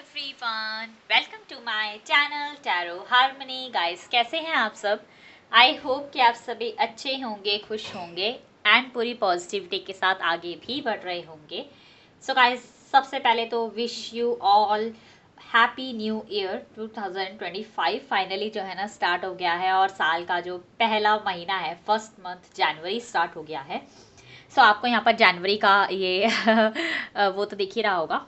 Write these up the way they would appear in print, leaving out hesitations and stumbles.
Everyone, welcome to my channel tarot harmony. Guys, कैसे हैं आप सब? आई होप कि आप सभी अच्छे होंगे, खुश होंगे एंड पूरी पॉजिटिविटी के साथ आगे भी बढ़ रहे होंगे। सो गाइस, सबसे पहले तो wish you all happy new year 2025। Finally जो है ना स्टार्ट हो गया है और साल का जो पहला महीना है, फर्स्ट मंथ जनवरी स्टार्ट हो गया है। सो आपको यहाँ पर जनवरी का ये वो तो दिख ही रहा होगा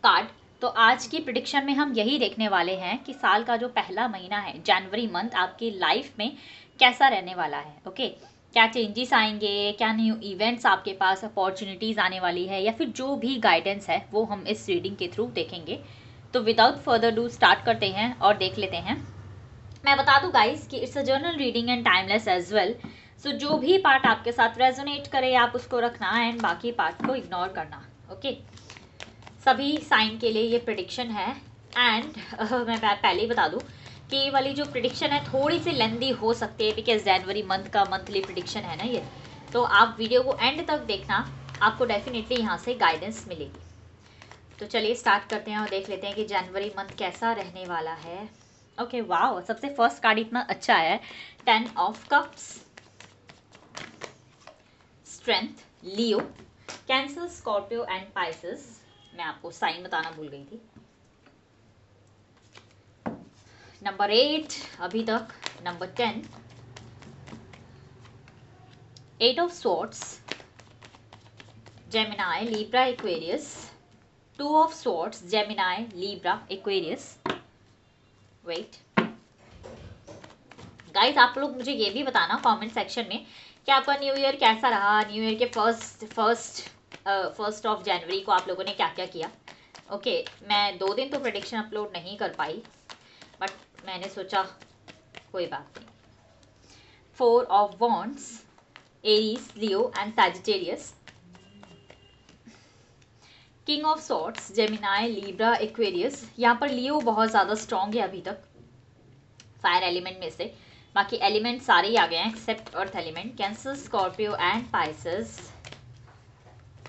कार्ड। तो आज की प्रिडिक्शन में हम यही देखने वाले हैं कि साल का जो पहला महीना है जनवरी मंथ आपकी लाइफ में कैसा रहने वाला है। ओके, क्या चेंजेस आएंगे, क्या न्यू इवेंट्स आपके पास, अपॉर्चुनिटीज आने वाली है, या फिर जो भी गाइडेंस है वो हम इस रीडिंग के थ्रू देखेंगे। तो विदाउट फर्दर डू स्टार्ट करते हैं और देख लेते हैं। मैं बता दूं गाइस कि it's a general reading and timeless as well. So जो भी पार्ट आपके साथ रेजोनेट करे आप उसको रखना एंड बाकी पार्ट को इग्नोर करना। ओके, सभी साइन के लिए ये प्रिडिक्शन है। एंड मैं पहले ही बता दूं कि ये वाली जो प्रिडिक्शन है थोड़ी सी लेंदी हो सकती है, बिकॉज जनवरी मंथ का मंथली प्रिडिक्शन है ना ये। तो आप वीडियो को एंड तक देखना, आपको डेफिनेटली यहाँ से गाइडेंस मिलेगी। तो चलिए स्टार्ट करते हैं और देख लेते हैं कि जनवरी मंथ कैसा रहने वाला है। ओके, वाह, सबसे फर्स्ट कार्ड इतना अच्छा है, 10 of cups, strength, Leo, cancer, Scorpio and Pisces. मैं आपको साइन बताना भूल गई थी। नंबर 8 अभी तक, number 10 8 of swords, Gemini, Libra, Aquarius, 2 of swords, Gemini, Libra, Aquarius. Wait guys, आप लोग मुझे ये भी बताना कमेंट सेक्शन में कि आपका न्यू ईयर कैसा रहा। न्यू ईयर के फर्स्ट ऑफ जनवरी को आप लोगों ने क्या क्या किया। ओके, मैं 2 दिन तो प्रेडिक्शन अपलोड नहीं कर पाई, बट मैंने सोचा कोई बात नहीं। 4 of wands, Aries, Leo and Sagittarius, king of swords, Gemini, Libra, Aquarius. यहाँ पर लियो बहुत ज़्यादा स्ट्रॉन्ग है अभी तक फायर एलिमेंट में से। बाकी एलिमेंट सारे ही आ गए हैं except earth element. Cancer, Scorpio and Pisces.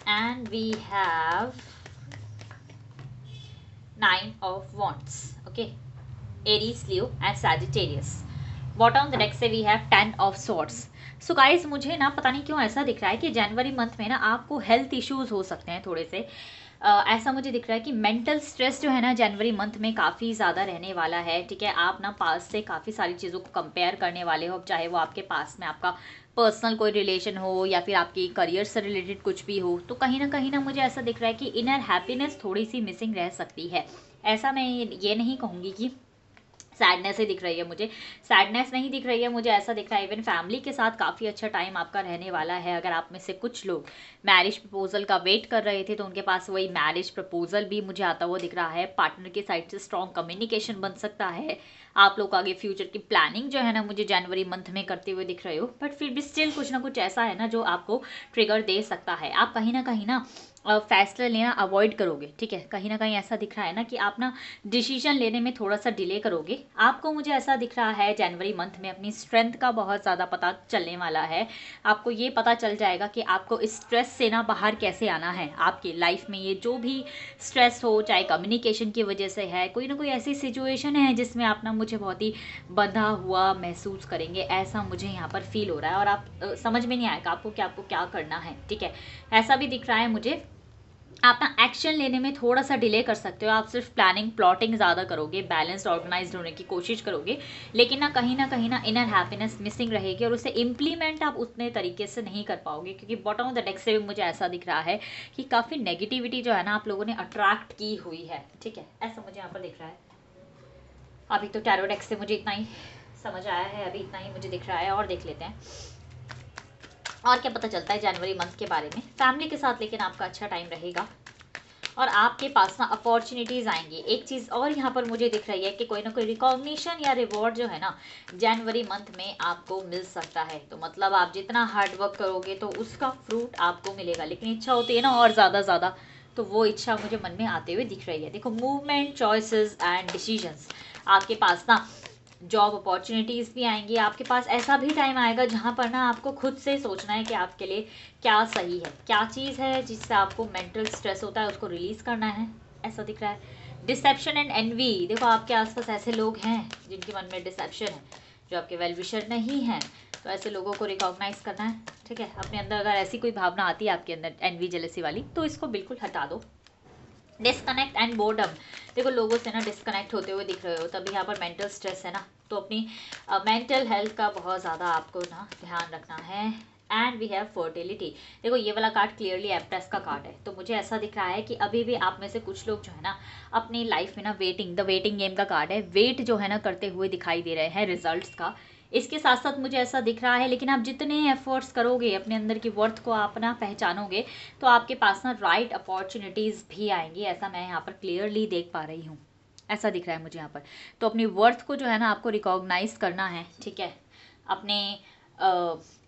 And we have 9 of wands. Okay, Aries, Leo and Sagittarius. Bottom of the deck से we have 10 of swords. So guys, मुझे ना पता नहीं क्यों ऐसा दिख रहा है कि जनवरी मंथ में ना आपको हेल्थ इश्यूज हो सकते हैं थोड़े से। ऐसा मुझे दिख रहा है कि मेंटल स्ट्रेस जो है ना जनवरी मंथ में काफ़ी ज़्यादा रहने वाला है। ठीक है, आप ना पास से काफ़ी सारी चीज़ों को कंपेयर करने वाले हो, चाहे वो आपके पास में आपका पर्सनल कोई रिलेशन हो या फिर आपकी करियर से रिलेटेड कुछ भी हो। तो कहीं ना मुझे ऐसा दिख रहा है कि इनर हैप्पीनेस थोड़ी सी मिसिंग रह सकती है। ऐसा मैं ये नहीं कहूँगी कि सैडनेस ही दिख रही है मुझे, सैडनेस नहीं दिख रही है मुझे, ऐसा दिख रहा है इवन फैमिली के साथ काफ़ी अच्छा टाइम आपका रहने वाला है। अगर आप में से कुछ लोग मैरिज प्रपोजल का वेट कर रहे थे तो उनके पास वही मैरिज प्रपोजल भी मुझे आता हुआ दिख रहा है। पार्टनर की साइड से स्ट्रॉन्ग कम्युनिकेशन बन सकता है। आप लोग आगे फ्यूचर की प्लानिंग जो है ना मुझे जनवरी मंथ में करते हुए दिख रहे हो, बट फिर भी स्टिल कुछ ना कुछ ऐसा है ना जो आपको ट्रिगर दे सकता है। आप कहीं ना फैसला लेना अवॉइड करोगे। ठीक है, कहीं ना कहीं ऐसा दिख रहा है ना कि आप ना डिसीजन लेने में थोड़ा सा डिले करोगे। आपको मुझे ऐसा दिख रहा है जनवरी मंथ में अपनी स्ट्रेंथ का बहुत ज़्यादा पता चलने वाला है। आपको ये पता चल जाएगा कि आपको इस स्ट्रेस से ना बाहर कैसे आना है। आपकी लाइफ में ये जो भी स्ट्रेस हो, चाहे कम्युनिकेशन की वजह से है, कोई ना कोई ऐसी सिचुएशन है जिसमें आप ना मुझे बहुत ही बंधा हुआ महसूस करेंगे, ऐसा मुझे यहाँ पर फील हो रहा है। और आप समझ में नहीं आएगा आपको क्या करना है। ठीक है, ऐसा भी दिख रहा है मुझे। आप ना एक्शन लेने में थोड़ा सा डिले कर सकते हो। आप सिर्फ प्लानिंग प्लॉटिंग ज़्यादा करोगे, बैलेंस्ड ऑर्गेनाइज्ड होने की कोशिश करोगे, लेकिन ना कहीं ना इनर हैप्पीनेस मिसिंग रहेगी और उसे इम्प्लीमेंट आप उतने तरीके से नहीं कर पाओगे। क्योंकि बॉटम ऑफ द डेक से भी मुझे ऐसा दिख रहा है कि काफ़ी नेगेटिविटी जो है ना आप लोगों ने अट्रैक्ट की हुई है। ठीक है, ऐसा मुझे यहाँ पर दिख रहा है। अभी तो टैरो डेक से मुझे इतना ही समझ आया है, अभी इतना ही मुझे दिख रहा है। और देख लेते हैं और क्या पता चलता है जनवरी मंथ के बारे में। फैमिली के साथ लेकिन आपका अच्छा टाइम रहेगा और आपके पास ना अपॉर्चुनिटीज़ आएंगी। एक चीज़ और यहाँ पर मुझे दिख रही है कि कोई ना कोई रिकॉग्निशन या रिवॉर्ड जो है ना जनवरी मंथ में आपको मिल सकता है। तो मतलब आप जितना हार्ड वर्क करोगे तो उसका फ्रूट आपको मिलेगा। लेकिन इच्छा होती है ना और ज़्यादा, तो वो इच्छा मुझे मन में आते हुए दिख रही है। देखो, मूवमेंट, चॉइसेस एंड डिसीजंस। आपके पास ना जॉब अपॉर्चुनिटीज़ भी आएंगी। आपके पास ऐसा भी टाइम आएगा जहाँ पर ना आपको खुद से सोचना है कि आपके लिए क्या सही है, क्या चीज़ है जिससे आपको मेंटल स्ट्रेस होता है उसको रिलीज़ करना है। ऐसा दिख रहा है। डिसेप्शन एंड एनवी, देखो आपके आसपास ऐसे लोग हैं जिनके मन में डिसेप्शन है, जो आपके वेल विशर नहीं हैं, तो ऐसे लोगों को रिकॉग्नाइज करना है, ठीक है। अपने अंदर अगर ऐसी कोई भावना आती है आपके अंदर एनवी जेलसी वाली, तो इसको बिल्कुल हटा दो। डिस्कनेक्ट एंड बोर्डम, देखो लोगों से ना डिस्कनेक्ट होते हुए दिख रहे हो, तभी यहाँ पर मेंटल स्ट्रेस है ना, तो अपनी मेंटल हेल्थ का बहुत ज़्यादा आपको ना ध्यान रखना है। एंड वी हैव फर्टिलिटी, देखो ये वाला कार्ड क्लियरली एम्प्रेस का कार्ड है, तो मुझे ऐसा दिख रहा है कि अभी भी आप में से कुछ लोग जो है ना अपनी लाइफ में ना द वेटिंग गेम का कार्ड है, वेट जो है ना करते हुए दिखाई दे रहे हैं रिजल्ट्स का। इसके साथ साथ मुझे ऐसा दिख रहा है, लेकिन आप जितने एफर्ट्स करोगे, अपने अंदर की वर्थ को आप ना पहचानोगे, तो आपके पास ना राइट अपॉर्चुनिटीज़ भी आएंगी, ऐसा मैं यहाँ पर क्लियरली देख पा रही हूँ, ऐसा दिख रहा है मुझे यहाँ पर। तो अपनी वर्थ को जो है ना आपको रिकॉग्नाइज करना है, ठीक है। अपने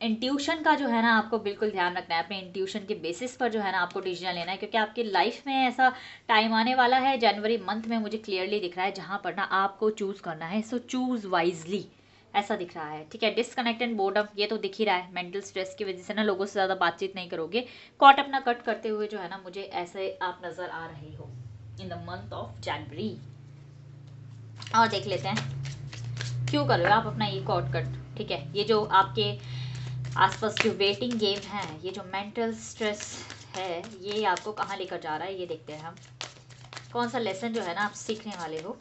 इंट्यूशन का जो है ना आपको बिल्कुल ध्यान रखना है, अपने इंट्यूशन के बेसिस पर जो है ना आपको डिसीजन लेना है, क्योंकि आपकी लाइफ में ऐसा टाइम आने वाला है जनवरी मंथ में, मुझे क्लियरली दिख रहा है, जहाँ पर ना आपको चूज़ करना है। सो चूज़ वाइजली, ऐसा दिख रहा है, ठीक है। डिस्कनेक्ट एंड बोर्डम, ये तो दिख ही रहा है, मेंटल स्ट्रेस की वजह से ना लोगों से ज़्यादा बातचीत नहीं करोगे, कॉट अपना कट करते हुए जो है ना मुझे ऐसे आप नज़र आ रहे हो in the month of January. और देख लेते हैं क्यों कर रहे हो आप अपना ये कॉट कट, ठीक है। ये जो आपके आसपास जो वेटिंग गेम है, ये जो मेंटल स्ट्रेस है, ये आपको कहाँ लेकर जा रहा है, ये देखते हैं हम। कौन सा लेसन जो है ना आप सीखने वाले हो।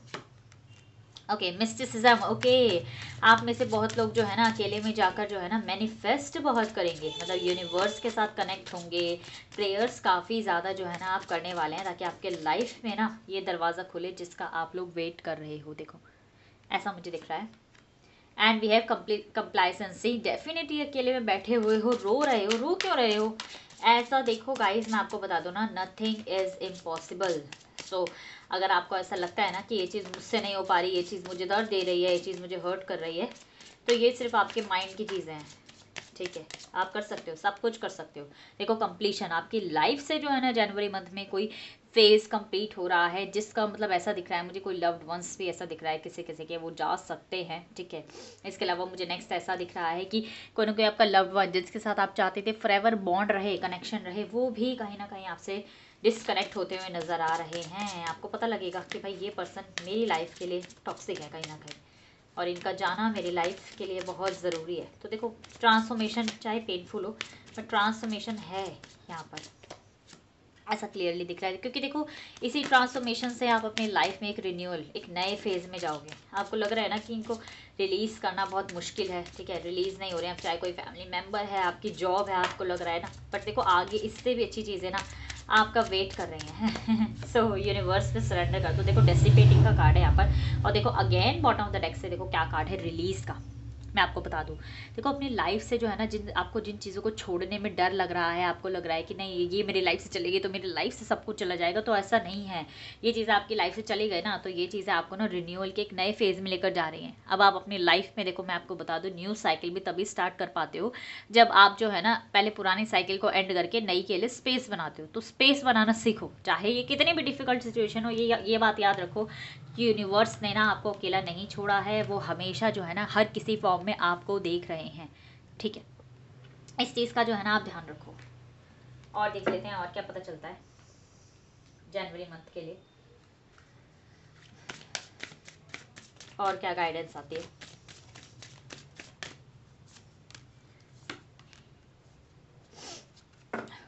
Okay, mysticism, okay. आप में से बहुत लोग जो है ना अकेले में जाकर जो है ना मैनिफेस्ट बहुत करेंगे, मतलब यूनिवर्स के साथ कनेक्ट होंगे, प्रेयर्स काफ़ी ज़्यादा जो है ना आप करने वाले हैं, ताकि आपके लाइफ में ना ये दरवाज़ा खुले जिसका आप लोग वेट कर रहे हो। देखो ऐसा मुझे दिख रहा है। एंड वी हैव कंप्लाइसेंसी, डेफिनेटली अकेले में बैठे हुए हो, रो रहे हो, रो क्यों रहे हो। ऐसा देखो गाइस, मैं आपको बता दूं ना, नथिंग इज इम्पॉसिबल। सो अगर आपको ऐसा लगता है ना कि ये चीज़ मुझसे नहीं हो पा रही, ये चीज़ मुझे दर्द दे रही है, ये चीज़ मुझे हर्ट कर रही है, तो ये सिर्फ आपके माइंड की चीज़ें हैं, ठीक है। आप कर सकते हो, सब कुछ कर सकते हो। देखो कंप्लीशन, आपकी लाइफ से जो है ना जनवरी मंथ में कोई फेज कंप्लीट हो रहा है, जिसका मतलब ऐसा दिख रहा है मुझे, कोई लव्ड वंस भी ऐसा दिख रहा है किसी किसी के, वो जा सकते हैं, ठीक है। इसके अलावा मुझे नेक्स्ट ऐसा दिख रहा है कि कोई ना कोई आपका लव्ड वन जिसके साथ आप चाहते थे फॉरएवर बॉन्ड रहे, कनेक्शन रहे, वो भी कहीं ना कहीं आपसे डिस्कनेक्ट होते हुए नज़र आ रहे हैं। आपको पता लगेगा कि भाई ये पर्सन मेरी लाइफ के लिए टॉक्सिक है कहीं ना कहीं, और इनका जाना मेरी लाइफ के लिए बहुत ज़रूरी है। तो देखो ट्रांसफॉर्मेशन चाहे पेनफुल हो, बट ट्रांसफॉर्मेशन है यहाँ पर, ऐसा क्लियरली दिख रहा है। क्योंकि देखो इसी ट्रांसफॉर्मेशन से आप अपनी लाइफ में एक रिन्यूअल, एक नए फेज़ में जाओगे। आपको लग रहा है ना कि इनको रिलीज़ करना बहुत मुश्किल है, ठीक है, रिलीज़ नहीं हो रहे हैं, चाहे कोई फैमिली मेम्बर है, आपकी जॉब है, आपको लग रहा है ना, बट देखो आगे इससे भी अच्छी चीज़ें ना आपका वेट कर रही हैं। सो यूनिवर्स पे सरेंडर कर दो। देखो डेसिपेटिंग का कार्ड है यहाँ पर, और देखो again bottom of the deck से देखो क्या कार्ड है, रिलीज़ का। मैं आपको बता दूं, देखो अपनी लाइफ से जो है ना जिन चीज़ों को छोड़ने में डर लग रहा है, आपको लग रहा है कि नहीं ये मेरी लाइफ से चलेगी तो मेरी लाइफ से सब कुछ चला जाएगा, तो ऐसा नहीं है। ये चीज़ें आपकी लाइफ से चली गई ना, तो ये चीज़ें आपको ना रिन्यूअल के एक नए फेज़ में लेकर जा रही हैं। अब आप अपनी लाइफ में देखो, मैं आपको बता दूँ, न्यू साइकिल भी तभी स्टार्ट कर पाते हो जब आप जो है ना पहले पुरानी साइकिल को एंड करके नई के लिए स्पेस बनाते हो। तो स्पेस बनाना सीखो, चाहे ये कितनी भी डिफिकल्ट सिचुएशन हो। ये बात याद रखो, यूनिवर्स ने ना आपको अकेला नहीं छोड़ा है, वो हमेशा जो है ना हर किसी फॉर्म में आपको देख रहे हैं, ठीक है। इस चीज़ का जो है ना आप ध्यान रखो। और देख लेते हैं और क्या पता चलता है जनवरी मंथ के लिए, और क्या गाइडेंस आती है।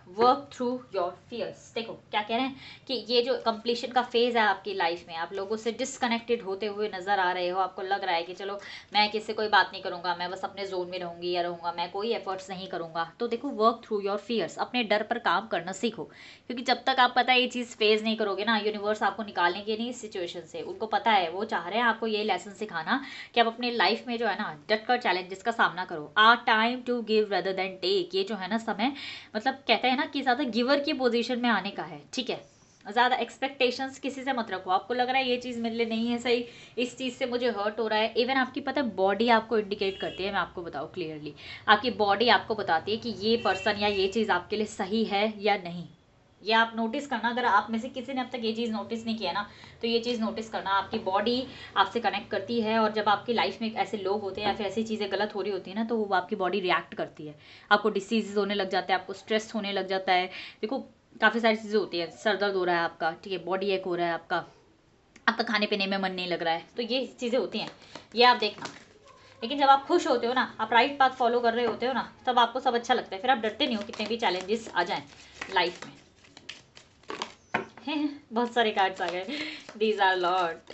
वर्क थ्रू योर फियर्स, देखो क्या कह रहे हैं कि ये जो कंप्लीशन का फेज़ है आपकी लाइफ में, आप लोगों से डिस्कनेक्टेड होते हुए नज़र आ रहे हो। आपको लग रहा है कि चलो मैं किससे कोई बात नहीं करूँगा, मैं बस अपने जोन में रहूँगी या रहूँगा, मैं कोई एफर्ट्स नहीं करूँगा। तो देखो वर्क थ्रू योर फियर्स, अपने डर पर काम करना सीखो, क्योंकि जब तक आप पता है ये चीज़ फेज़ नहीं करोगे ना, यूनिवर्स आपको निकालेंगे नहीं इस सिचुएशन से। उनको पता है, वो चाह रहे हैं आपको ये लेसन सिखाना कि आप अपने लाइफ में जो है ना डट कर चैलेंजेस का सामना करो। Time to give rather than take, ये जो है ना समय, मतलब कहते हैं ना कि ज़्यादा गिवर की पोजीशन में आने का है, ठीक है। ज़्यादा एक्सपेक्टेशंस किसी से मत रखो। आपको लग रहा है ये चीज़ मेरे लिए नहीं है सही, इस चीज़ से मुझे हर्ट हो रहा है, इवन आपकी पता है बॉडी आपको इंडिकेट करती है। मैं आपको बताऊँ क्लियरली, आपकी बॉडी आपको बताती है कि ये पर्सन या ये चीज़ आपके लिए सही है या नहीं। ये आप नोटिस करना, अगर आप में से किसी ने अब तक ये चीज़ नोटिस नहीं किया ना, तो ये चीज़ नोटिस करना, आपकी बॉडी आपसे कनेक्ट करती है। और जब आपकी लाइफ में ऐसे लोग होते हैं या फिर ऐसी चीज़ें गलत हो रही होती है ना, तो वो आपकी बॉडी रिएक्ट करती है, आपको डिसीज़ होने लग जाता है, आपको स्ट्रेस होने लग जाता है। देखो काफ़ी सारी चीज़ें होती हैं, सर दर्द हो रहा है आपका, ठीक है, बॉडी एक हो रहा है आपका खाने पीने में मन नहीं लग रहा है, तो ये चीज़ें होती हैं, ये आप देखना। लेकिन जब आप खुश होते हो ना, आप राइट पाथ फॉलो कर रहे होते हो ना, तब आपको सब अच्छा लगता है, फिर आप डरते नहीं हो कितने भी चैलेंजेस आ जाएं लाइफ में। बहुत सारे कार्ड्स आ गए, दीज आर लॉट।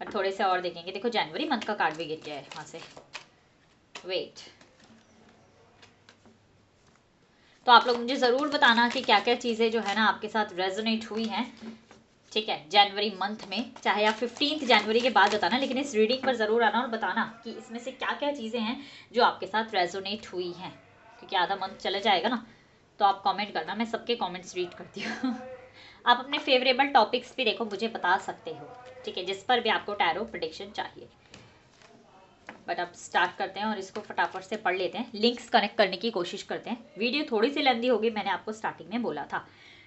और थोड़े से और देखेंगे, देखो जनवरी मंथ का कार्ड भी गिर गया है वहाँ से, वेट। तो आप लोग मुझे ज़रूर बताना कि क्या क्या चीज़ें जो है ना आपके साथ रेजोनेट हुई हैं, ठीक है, जनवरी मंथ में। चाहे आप 15 जनवरी के बाद बताना, लेकिन इस रीडिंग पर ज़रूर आना और बताना कि इसमें से क्या क्या चीज़ें हैं जो आपके साथ रेजोनेट हुई हैं, क्योंकि आधा मंथ चला जाएगा ना, तो आप कमेंट करना, मैं सबके कमेंट्स रीड करती हूँ। आप अपने फेवरेबल टॉपिक्स भी देखो मुझे बता सकते हो, ठीक है, जिस पर भी आपको टैरो प्रेडिक्शन चाहिए। बट अब स्टार्ट करते हैं और इसको फटाफट से पढ़ लेते हैं, लिंक्स कनेक्ट करने की कोशिश करते हैं। वीडियो थोड़ी सी लेंदी होगी, मैंने आपको स्टार्टिंग में बोला था।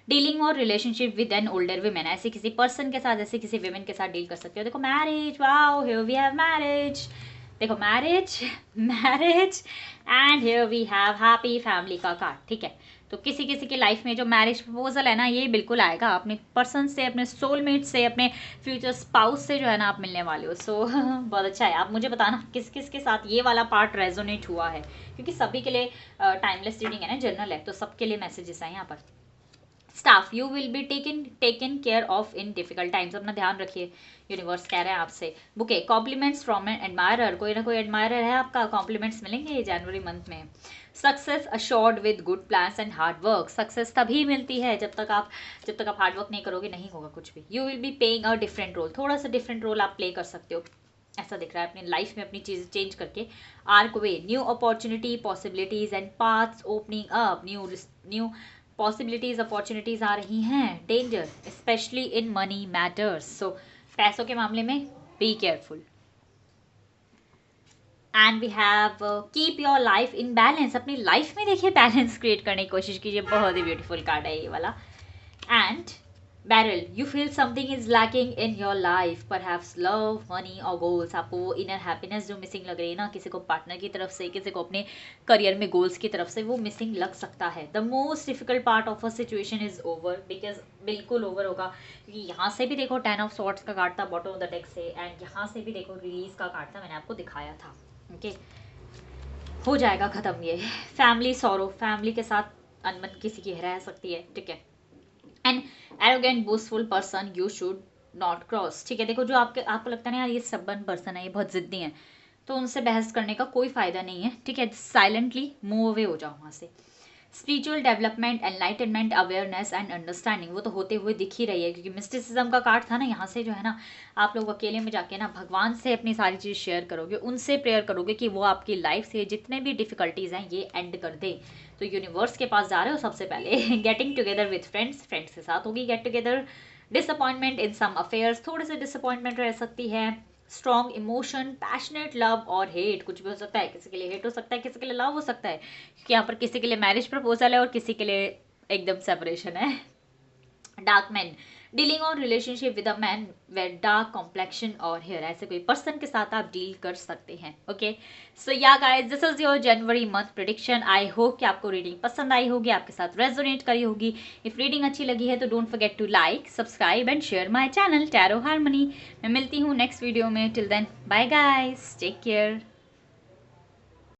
डीलिंग और relationship with an older women, ऐसे किसी पर्सन के साथ, ऐसे किसी विमेन के साथ डील कर सकते हो। देखो marriage, wow, here we have marriage, देखो marriage, marriage, and here we have happy family का कार्ड, ठीक है। तो किसी किसी की लाइफ में जो मैरिज प्रपोजल है ना, ये बिल्कुल आएगा अपने पर्सन से, अपने सोलमेट से, अपने फ्यूचर स्पाउस से जो है ना आप मिलने वाले हो। सो बहुत अच्छा है। आप मुझे बताना किस किस के साथ ये वाला पार्ट रेजोनेट हुआ है, क्योंकि सभी के लिए टाइमलेस रीडिंग है ना, जनरल है, तो सबके लिए मैसेजेस हैं यहाँ पर। Staff, you will be taken care of in difficult times, अपना ध्यान रखिए, यूनिवर्स कह रहे हैं आपसे। Bouquet, compliments from an admirer, कोई ना कोई एडमायरर है आपका, कॉम्प्लीमेंट्स मिलेंगे जनवरी मंथ में। Success assured with good plans and hard work, success तभी मिलती है जब तक आप हार्ड वर्क नहीं करोगे, नहीं होगा कुछ भी। You will be playing a different role, थोड़ा सा डिफरेंट रोल आप प्ले कर सकते हो, ऐसा दिख रहा है, अपनी लाइफ में अपनी चीज़ें चेंज करके। Archway, new opportunity, possibilities and paths opening up, new possibilities, opportunities आ रही हैं। Danger especially in money matters, so पैसों के मामले में be careful. And we have keep your life in balance, अपनी लाइफ में देखिए बैलेंस क्रिएट करने की कोशिश कीजिए, बहुत ही ब्यूटीफुल कार्ड है ये वाला। And barrel, you feel something is lacking in your life, perhaps love, money और गोल्स, आपको वो इनर हैप्पीनेस जो मिसिंग लग रही है ना, किसी को पार्टनर की तरफ से, किसी को अपने करियर में गोल्स की तरफ से, वो मिसिंग लग सकता है। The most difficult part of a situation is over, because बिल्कुल ओवर होगा, क्योंकि यहाँ से भी देखो 10 ऑफ सॉर्ट्स का कार्ड था बॉटम ऑफ द डेक से, एंड यहाँ से भी देखो रिलीज का कार्ड था, मैंने आपको दिखाया था। ओके, हो जाएगा खत्म ये। फैमिली सॉरो, फैमिली के साथ अनबन किसी की रह सकती है, ठीक है। An arrogant boastful person you should not cross, ठीक है। देखो जो आपको लगता है ना यार ये सबन पर्सन है, ये बहुत जिद्दी है, तो उनसे बहस करने का कोई फायदा नहीं है, ठीक है। साइलेंटली मूव अवे हो जाओ वहाँ से। Spiritual development, enlightenment, awareness and understanding, वो तो होते हुए दिख ही रही है, क्योंकि मिस्टिसिज्म का कार्ड था ना, यहाँ से जो है ना आप लोग अकेले में जाके ना भगवान से अपनी सारी चीज़ शेयर करोगे, उनसे प्रेयर करोगे कि वो आपकी लाइफ से जितने भी डिफिकल्टीज हैं ये एंड कर दे। तो यूनिवर्स के पास जा रहे हो सबसे पहले। Getting together with friends, friends के साथ होगी गेट टुगेदर। डिसअपॉइंटमेंट इन सम अफेयर्स, थोड़ी सी डिसअपॉइंटमेंट रह सकती है। स्ट्रॉन्ग इमोशन, पैशनेट लव और हेट, कुछ भी हो सकता है, किसी के लिए हेट हो सकता है, किसी के लिए लव हो सकता है, क्योंकि यहाँ पर किसी के लिए मैरिज प्रपोजल है और किसी के लिए एकदम सेपरेशन है। Dark man, dealing on relationship with a man where dark complexion और हेयर, ऐसे कोई पर्सन के साथ आप डील कर सकते हैं। ओके, सो या guys, this is your January month prediction. I hope कि आपको रीडिंग पसंद आई होगी, आपके साथ रेजोनेट करी होगी। इफ रीडिंग अच्छी लगी है तो don't forget to like, subscribe and share my channel tarot harmony. मैं मिलती हूँ नेक्स्ट वीडियो में, till then bye guys, take care.